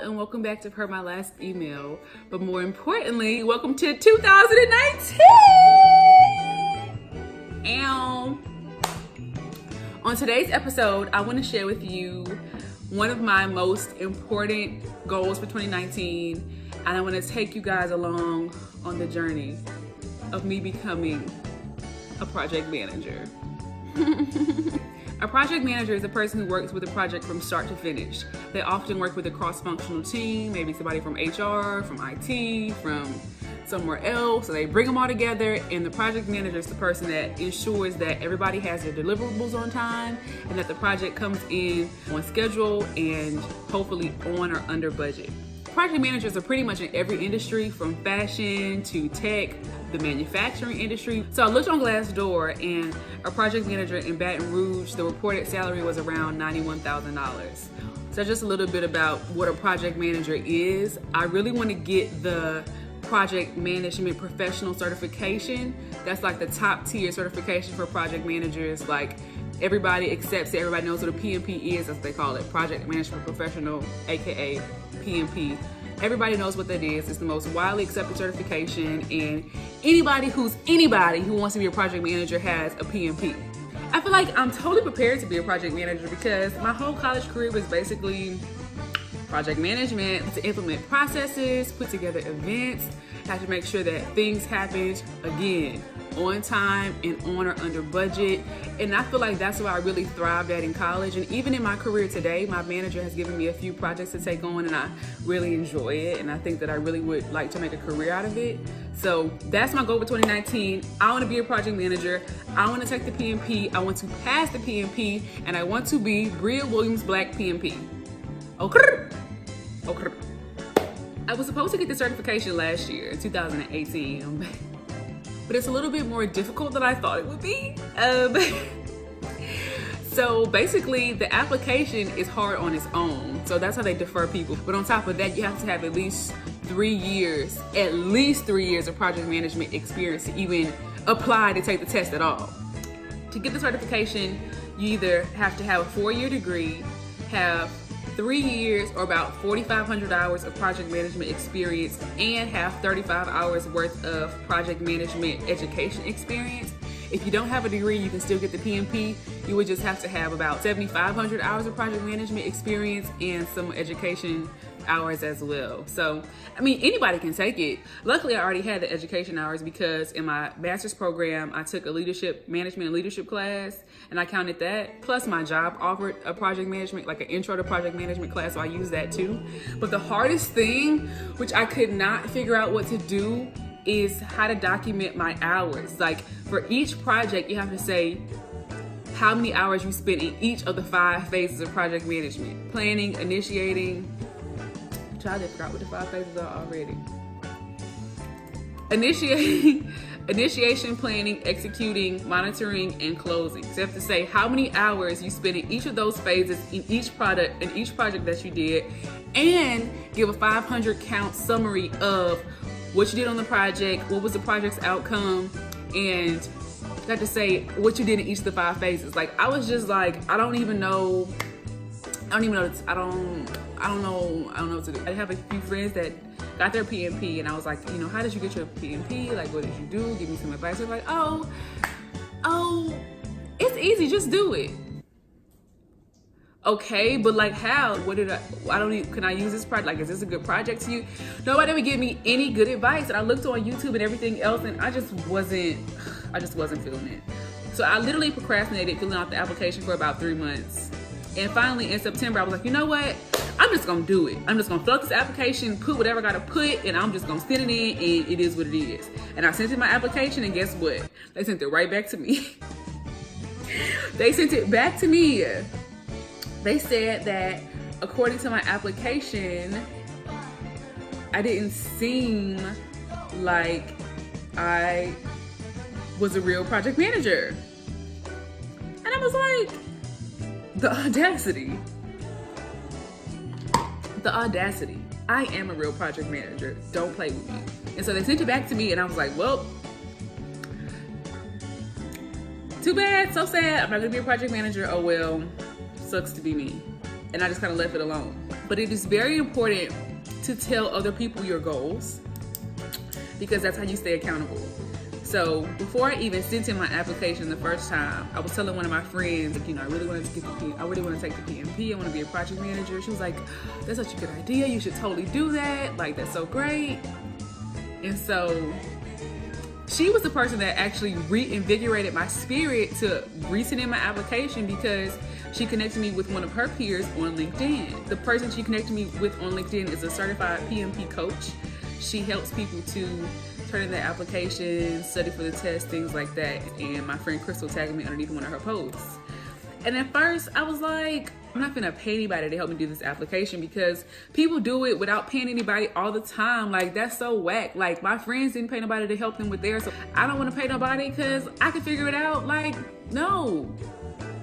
and welcome back to Per My Last Email. But more importantly, welcome to 2019! And on today's episode, I want to share with you one of my most important goals for 2019, and I want to take you guys along on the journey of me becoming a project manager. A project manager is a person who works with a project from start to finish. They often work with a cross-functional team, maybe somebody from HR, from IT, from somewhere else. So they bring them all together, and the project manager is the person that ensures that everybody has their deliverables on time and that the project comes in on schedule and hopefully on or under budget. Project managers are pretty much in every industry, from fashion to tech, the manufacturing industry. So I looked on Glassdoor, and a project manager in Baton Rouge, the reported salary was around $91,000. So just a little bit about what a project manager is. I really want to get the project management professional certification. That's like the top tier certification for project managers. Like everybody accepts it, everybody knows what a PMP is, as they call it, project management professional, aka PMP. Everybody knows what that is. It's the most widely accepted certification, and anybody who wants to be a project manager has a PMP. I feel like I'm totally prepared to be a project manager because my whole college career was basically project management, to implement processes, put together events, have to make sure that things happened, again, on time and on or under budget. And I feel like that's what I really thrived at in college. And even in my career today, my manager has given me a few projects to take on, and I really enjoy it. And I think that I really would like to make a career out of it. So that's my goal for 2019. I want to be a project manager. I want to take the PMP. I want to pass the PMP, and I want to be Bria Williams Black PMP. Okay. I was supposed to get the certification last year, 2018, but it's a little bit more difficult than I thought it would be. So basically, the application is hard on its own, so that's how they defer people. But on top of that, you have to have at least 3 years of project management experience to even apply to take the test at all. To get the certification, you either have to have a 4-year degree, have 3 years or about 4,500 hours of project management experience, and have 35 hours worth of project management education experience. If you don't have a degree, you can still get the PMP. You would just have to have about 7,500 hours of project management experience and some education hours as well. So, I mean, anybody can take it. Luckily, I already had the education hours because in my master's program, I took a management and leadership class, and I counted that. Plus my job offered a project management, like an intro to project management class, so I used that too. But the hardest thing, which I could not figure out what to do, is how to document my hours. Like for each project, you have to say how many hours you spent in each of the 5 phases of project management. Planning, initiating, I forgot what the 5 phases are already. Initiation, planning, executing, monitoring, and closing. So you have to say how many hours you spent in each of those phases in each project that you did, and give a 500 count summary of what you did on the project, what was the project's outcome, and you have to say what you did in each of the 5 phases. Like I was just like, I don't know what to do. I have a few friends that got their PMP, and I was like, how did you get your PMP? Like, what did you do? Give me some advice. They're like, oh, it's easy, just do it. Okay, but like how? Can I use this project? Like, is this a good project to you? Nobody would give me any good advice. And I looked on YouTube and everything else, and I just wasn't feeling it. So I literally procrastinated filling out the application for about 3 months. And finally in September, I was like, you know what? I'm just gonna do it. I'm just gonna fill out this application, put whatever I gotta put, and I'm just gonna send it in, and it is what it is. And I sent in my application, and guess what? They sent it right back to me. They sent it back to me. They said that according to my application, I didn't seem like I was a real project manager. And I was like, the audacity. I am a real project manager. Don't play with me. And so they sent it back to me, and I was like, well, too bad, so sad. I'm not gonna be a project manager. Oh well, sucks to be me. And I just kind of left it alone. But it is very important to tell other people your goals, because that's how you stay accountable. So before I even sent in my application the first time, I was telling one of my friends, like, you know, I really want to take the PMP. I want to be a project manager. She was like, that's such a good idea. You should totally do that. Like, that's so great. And so she was the person that actually reinvigorated my spirit to resend in my application, because she connected me with one of her peers on LinkedIn. The person she connected me with on LinkedIn is a certified PMP coach. She helps people to turn in their application, study for the test, things like that. And my friend Crystal tagged me underneath one of her posts. And at first I was like, I'm not gonna pay anybody to help me do this application, because people do it without paying anybody all the time. Like, that's so whack. Like, my friends didn't pay nobody to help them with theirs, so I don't want to pay nobody because I can figure it out. Like, no.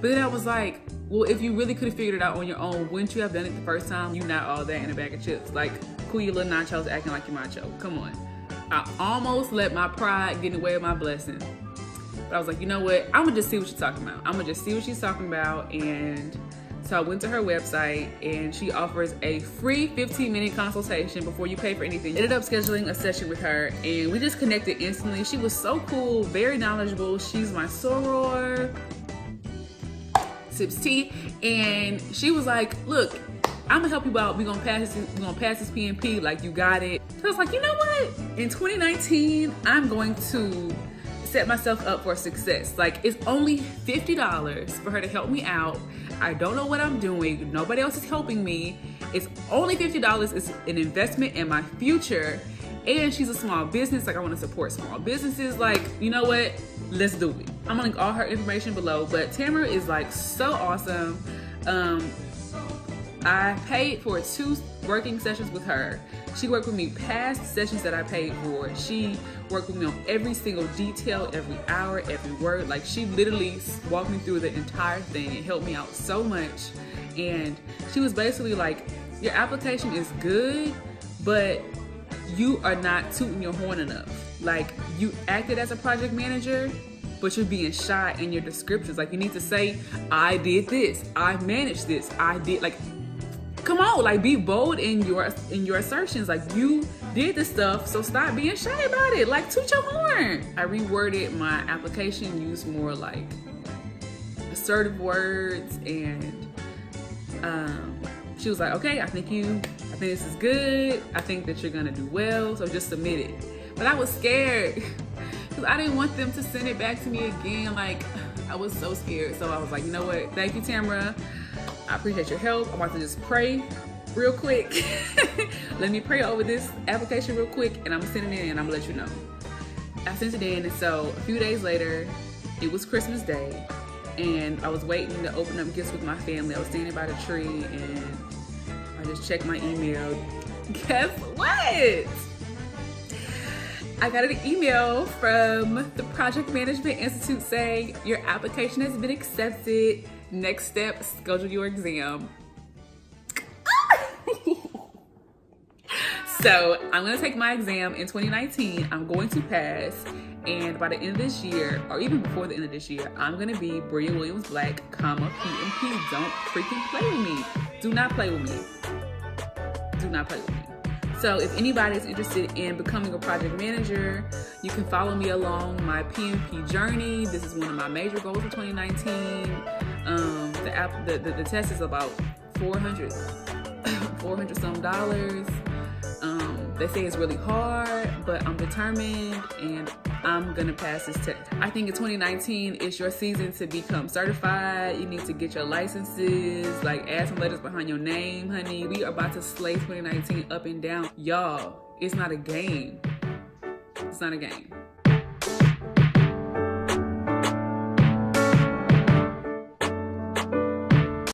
But then I was like, well, if you really could have figured it out on your own, wouldn't you have done it the first time? You not all that in a bag of chips. Like, cool, you little nachos acting like you're macho. Come on. I almost let my pride get in the way of my blessing. But I was like, you know what? I'm gonna just see what she's talking about. I'm gonna just see what she's talking about. And so I went to her website, and she offers a free 15-minute consultation before you pay for anything. Ended up scheduling a session with her, and we just connected instantly. She was so cool, very knowledgeable. She's my soror, sips tea, and she was like, look, I'm gonna help you out. We're gonna pass this PMP. Like, you got it. So I was like, you know what? In 2019, I'm going to set myself up for success. Like, it's only $50 for her to help me out. I don't know what I'm doing. Nobody else is helping me. It's only $50. It's an investment in my future. And she's a small business. Like, I want to support small businesses. Like, you know what? Let's do it. I'm gonna link all her information below. But Tamara is like so awesome. I paid for 2 working sessions with her. She worked with me past sessions that I paid for. She worked with me on every single detail, every hour, every word. Like, she literally walked me through the entire thing and helped me out so much. And she was basically like, your application is good, but you are not tooting your horn enough. Like, you acted as a project manager, but you're being shy in your descriptions. Like, you need to say, I did this, I managed this, I did, like, come on, like, be bold in your assertions. Like, you did this stuff, so stop being shy about it. Like, toot your horn. I reworded my application, used more like assertive words, and she was like, okay, I think this is good. I think that you're gonna do well, so just submit it. But I was scared because I didn't want them to send it back to me again. Like, I was so scared. So I was like, you know what? Thank you, Tamara. I appreciate your help. I'm about to just pray real quick. Let me pray over this application real quick, and I'm gonna send it in, and I'm gonna let you know. I sent it in, and so a few days later, it was Christmas Day, and I was waiting to open up gifts with my family. I was standing by the tree, and I just checked my email. Guess what? I got an email from the Project Management Institute saying your application has been accepted. Next step, schedule your exam. So I'm gonna take my exam in 2019. I'm going to pass, and by the end of this year, or even before the end of this year, I'm gonna be Bria Williams Black, PMP. Don't freaking play with me. Do not play with me. Do not play with me. So if anybody is interested in becoming a project manager, you can follow me along my PMP journey. This is one of my major goals for 2019. The test is about $400 some dollars. They say it's really hard, but I'm determined, and I'm gonna pass this test. I think in 2019, it's your season to become certified. You need to get your licenses, like add some letters behind your name, honey. We are about to slay 2019 up and down. Y'all, it's not a game. It's not a game.